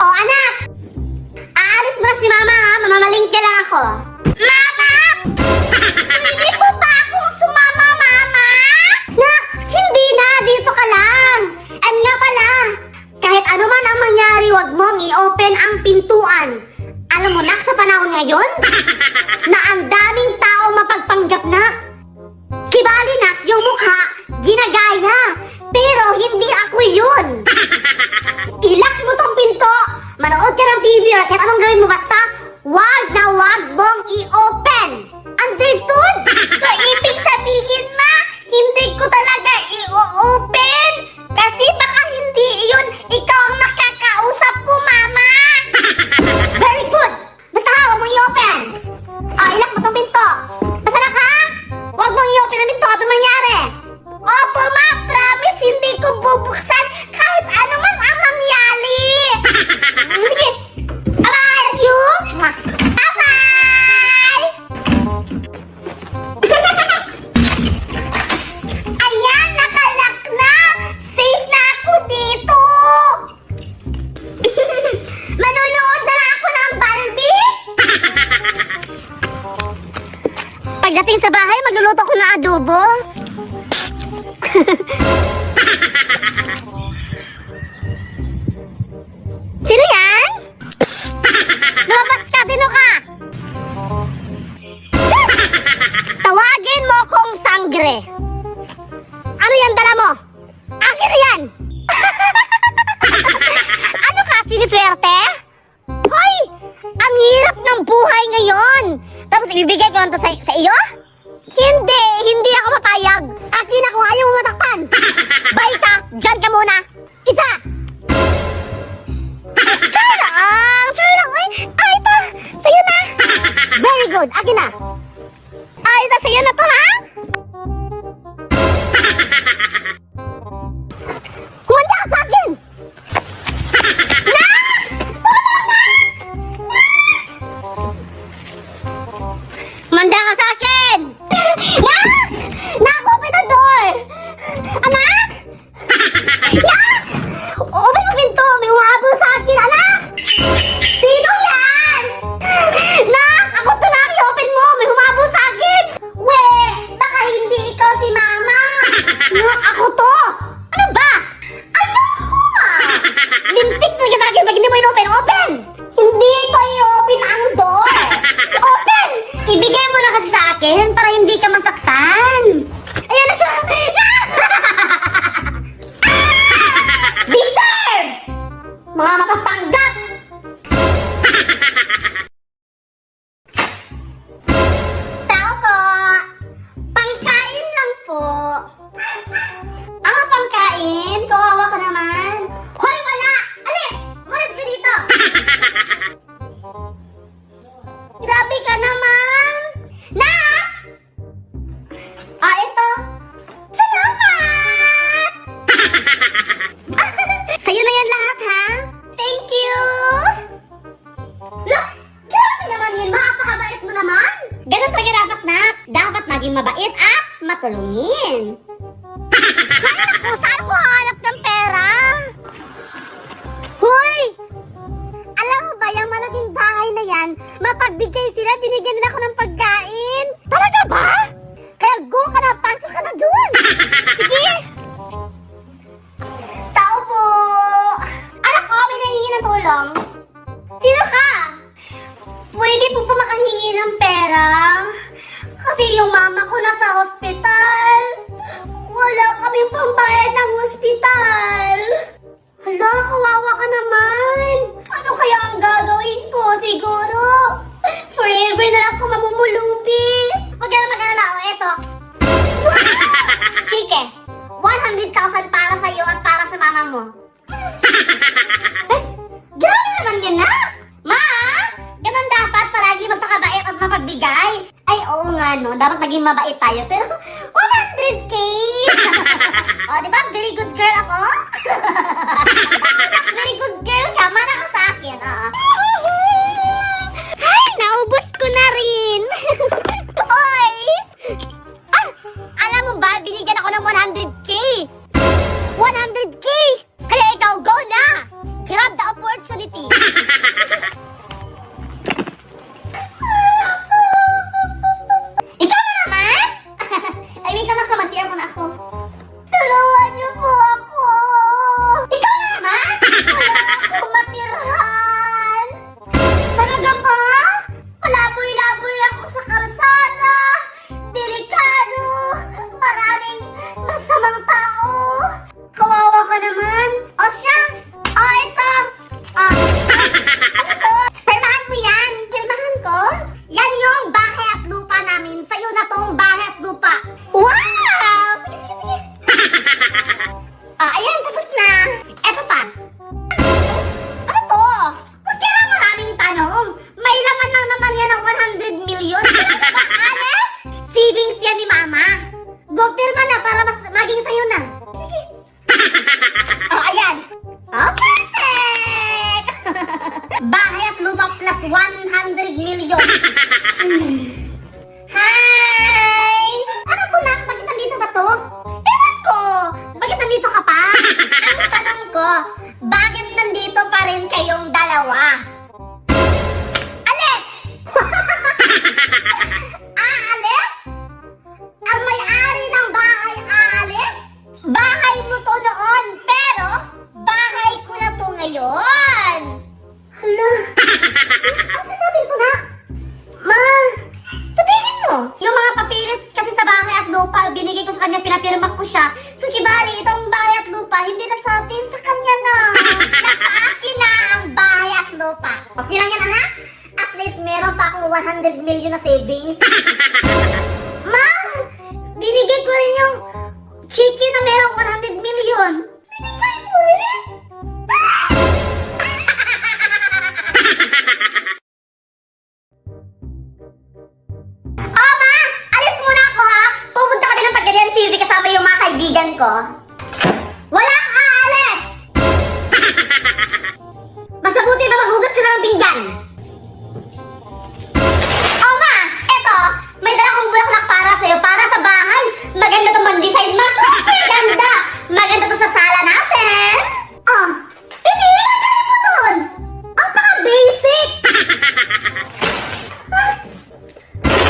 O anak! Aalis mo na si mama ha, mamamalingke lang ako. Mama! Hindi po ba akong sumama, mama? Nak, hindi na, dito ka lang. And nga pala, kahit ano man ang mangyari, wag mong i-open ang pintuan. Alam mo, nak, sa panahon ngayon, na ang daming tao mapagpanggap, nak. Kibali, nak, yung mukha, ginagaya. Pero hindi ako yun. Ilak mo tong pinto, manood ka ng TV or kahit anong gawin mo, basta wag na wag mong i-open. Understood? So, ibig sabihin, ma, hindi ko talaga i-open. Kasi baka hindi yun ikaw ang makakausap ko, mama. Very good. Basta ha, wag mong i-open. Ilak mo tong pinto. Basta na ka? Wag mong i-open ang pinto. Ano mangyari? Opo, ma, promise hindi ko bubuksan kahit ano man ang mangyari. Sige. Bye-bye, love you. Bye-bye. Ayan, nakalak na. Safe na ako dito. Manonood na lang ako ng Barbie. Pagdating sa bahay, magluluto ko ng adobo. Sino yan? Lumabas ka, sino ka? Tawagin mo kong sangre. Ano yan dala mo? Akin na yan. Ano ka, siniswerte? Hoy, ang hirap ng buhay ngayon. Tapos ibibigay ko lang to sa iyo? Hindi ako papayag. Akin na kung ayaw mo masaktan. Bye ka, dyan ka muna. Isa. Char lang. Ay pa, sa'yo na. Very good, akin na. Ay, sa'yo na to, ha? Kumanda ka sa akin. Na! Wala na! Manda ka sa akin! Nak! Nak, open the door! Anak! Nak! Open mo pinto! May umahabol sa akin, anak! Sino yan? Nak! Ako to, Nak! I-open mo! May humahabol sa akin! We! Baka hindi ikaw si Mama! Nak, ako to! Ano ba? Ayoko ah! Lintik na ka sa akin pag hindi mo in-open! Open! Hindi ko i-open ang door! Open! Ibigay mo na kasi sa akin para hindi ka masaktan. Ayan na siya! Deserve! Mga makapanggap! Tao po! Pangkain lang po. Pangkain? Kawawa ka naman. Hoy, wala! Alis! Umalis ka dito! Grabe ka naman! Nak! Ito. Salamat! Sa'yo na yan lahat, ha? Thank you! Look! Grabe naman yun! Makapakabait mo naman! Ganun talaga dapat, Nak. Dapat maging mabait at matulungin. Ay, naku! Saan ko hanap ng pera? Hoy! Alam mo ba, yung malaking bahay na yan, mapagbigay sila, binigyan nila ako ng pagkain. Talaga ba? Kaya go ka na, pasok ka na dun. Sige. Tao po. Anak ko, may nahingi ng tulong. Sino ka? Pwede po pa makahingi ng pera? Kasi yung mama ko nasa hospital. Wala kaming pambayad ng hospital. Hala, kawawa ka naman. Ano kaya ang gagawin ko? Siguro, forever na lang ako mamumulubi. Huwag ka na mag-alala. O, eto. Chike, 100,000 para sa'yo at para sa mama mo. Grabe naman yan, Nak. Ma, ganun dapat palagi magpakabait at mapagbigay. Ay, oo nga, no. Dapat maging mabait tayo. Pero, 100K! O, di ba? Very good girl ako. Very good girl ka. Mana ka sa akin. Ay, naubos ko na rin. Oy! Alam mo ba, binigyan ako ng 100K. 100K! Kaya ikaw, go na! Grab the opportunity. eternity. Ikaw na naman? Ay, wait lang, mag-CR muna ako. Tulungan niyo po ako. Ikaw na naman? Wala akong matirhan. Talaga ba? Palaboy-laboy ako sa kalsada. Delikado. Maraming masamang tao. Kawawa ka naman. O siya. O ito. Ano to? Pirmahan mo yan. Pirmahan ko? Yan yung bahay at lupa namin. Sa'yo na tong bahay at lupa. Wow! Sige, sige, sige. Ayan, tapos na. Eto pa. Ano to? Huwag ka lang maraming tanong. May laman lang naman yan ng 100 million. Honest? Savings yan ni Mama. Go pirma na para mas maging sa'yo na. Sige. Ayan. Perfect! Bahay at lupa plus 100 million. Hi! Ano to, Nak? Bakit nandito ba to? Ewan ko! Bakit nandito ka pa? Ang tanong ko, bakit nandito pa rin kayong dalawa? Alis! Aalis? Ang may-ari ng bahay aalis? Bahay mo to noon, pero bahay ko na to ngayon. Hala. Ano sasabihin ko, Nak? Ma, sabihin mo. Yung mga papilis kasi sa bahay at lupa, binigay ko sa kanya, pinapirma ko siya. So, kibali, itong bahay at lupa, hindi na sa atin, sa kanya na. Nasa akin na ang bahay at lupa. Okay lang yan, anak? At least meron pa akong 100 million na savings. Ma, binigay ko rin yung chicken na merong 100 million. Binigay mo rin? Ma! Alis muna ako, ha? Pupunta kami ng Pagadian City kasama yung mga kaibigan ko. Walang aalis! Mas mabuti ba maghugas ka ng pinggan? Ma! Eto, may dala kong bulaklak para sa'yo, para sa bahay. Maganda to man-design, ma. Super ganda! Maganda to sa sala natin. Hindi lang tayo mo dun. Ang paka-basic.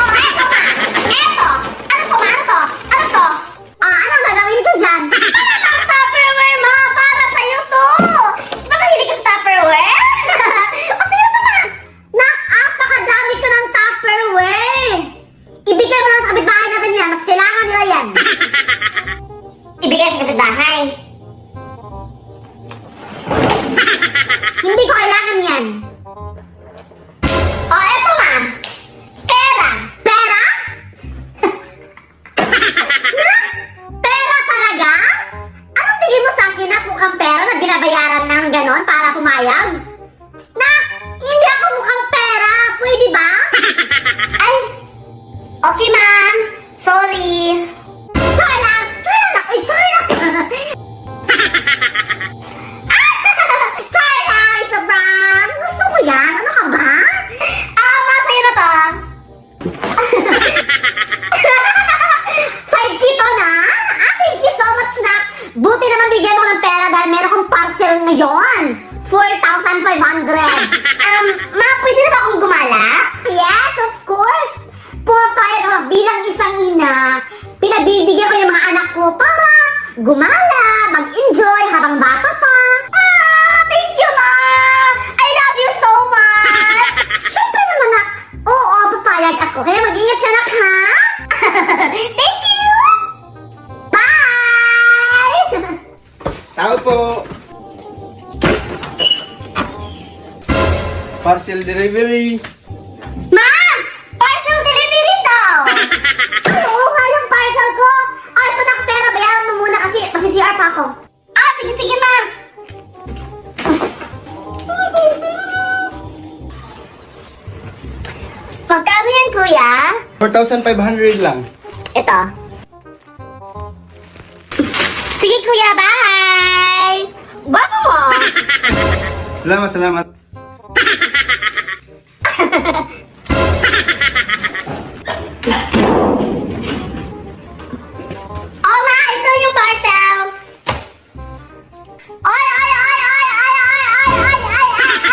Eto, ma. Eto. Ano to, ma? Ano to? Ano to? Anong gagawin ko dyan? Ano ng Tupperware, ma? Para sa'yo to. Mahilig ka sa Tupperware? O, sino to, ma? Napakadami ko ng Tupperware. Ibigay mo lang sa kapitbahay natin yan. Mas kailangan nila yan. Ibigay sa kapitbahay. Hindi ko kailangan yan. Eto, ma. Pera. Pera? Pera talaga? Anong tingin mo sa akin na mukhang pera na binabayaran ng ganon para pumayag? Hindi ako mukhang pera. Pwede ba? Ay, okay, ma. Sorry. Char lang. Char lang. Ay, char lang. Char lang. It's a prank. Gusto ko yan. Ano ka ba? Ma, sa'yo na to. 5K to na? Thank you so much, na. Buti naman bigyan mo ng pera dahil meron kong parcel ngayon. 4,500. Ma, pwede na ba akong gumala? Yes, of course. Pumapayag ako bilang isang ina. Pinabibigyan ko yung mga anak ko para gumala, mag-enjoy habang bata pa. Thank you, ma! I love you so much! Siyempre naman, nak. Oo, papayag ako. Kaya mag-ingat ka, nak, ha? Thank you! Bye! Tao po! Parcel delivery! Ma! Parcel delivery daw! Ay, oo nga yung parcel ko! Ito na, pera, bayaran mo muna kasi pasi-CR pa ako. Sige, sige, ma! Magkano yan, kuya? 4,500 lang. Ito. Sige, kuya, bye! Guwapo mo! Salamat, salamat. Ma, ito yung parcel! Oy, oy, oy, oy, oy, oy, oy, oy, oy, oy, oy,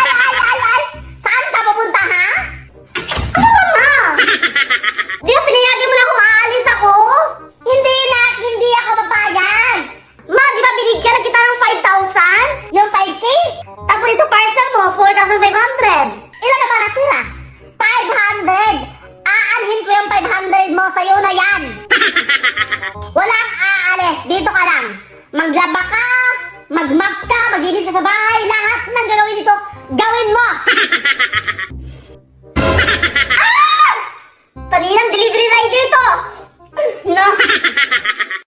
mo, 4,500. Ilan na ba natira? 500! Aanhin ko yung 500 mo, sa'yo na yan! Walang aalis, dito ka lang. Maglaba ka, magmap ka, maglinis ka sa bahay, lahat ng gagawin dito, gawin mo! Ah! Paninang delivery rider to! No!